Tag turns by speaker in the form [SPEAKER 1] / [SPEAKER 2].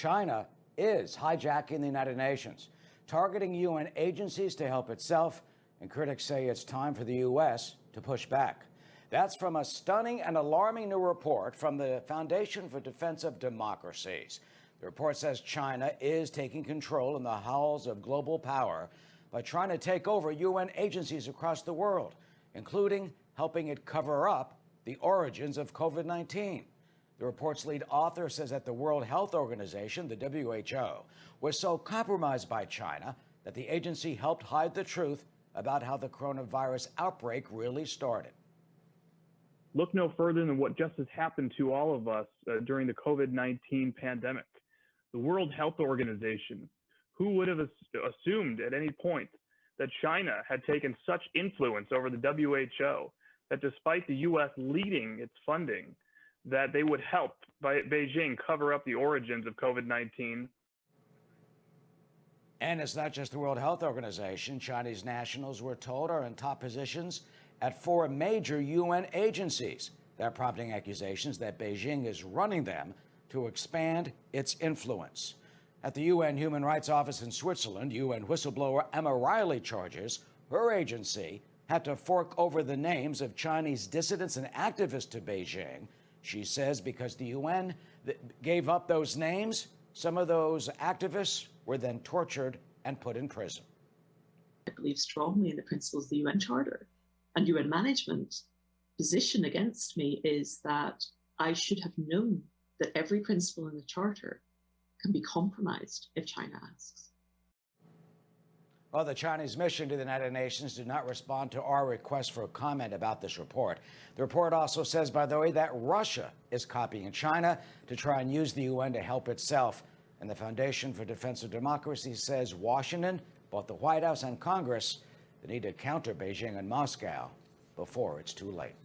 [SPEAKER 1] China is hijacking the United Nations, targeting UN agencies to help itself, and critics say it's time for the U.S. to push back. That's from a stunning and alarming new report from the Foundation for Defense of Democracies. The report says China is taking control in the halls of global power by trying to take over UN agencies across the world, including helping it cover up the origins of COVID-19. The report's lead author says that the World Health Organization, the WHO, was so compromised by China that the agency helped hide the truth about how the coronavirus outbreak really started.
[SPEAKER 2] Look no further than what just has happened to all of us during the COVID-19 pandemic. The World Health Organization, who would have assumed at any point that China had taken such influence over the WHO that despite the U.S. leading its funding, that they would help Beijing cover up the origins of COVID-19.
[SPEAKER 1] And it's not just the World Health Organization. Chinese nationals, we're told, are in top positions at 4 major UN agencies. They're prompting accusations that Beijing is running them to expand its influence. At the UN Human Rights Office in Switzerland, UN whistleblower Emma Riley charges her agency had to fork over the names of Chinese dissidents and activists to Beijing. She says because the UN gave up those names, some of those activists were then tortured and put in prison.
[SPEAKER 3] I believe strongly in the principles of the UN Charter, and UN management position against me is that I should have known that every principle in the Charter can be compromised if China asks.
[SPEAKER 1] Well, the Chinese mission to the United Nations did not respond to our request for a comment about this report. The report also says, by the way, that Russia is copying China to try and use the UN to help itself. And the Foundation for Defense of Democracy says Washington, both the White House and Congress, they need to counter Beijing and Moscow before it's too late.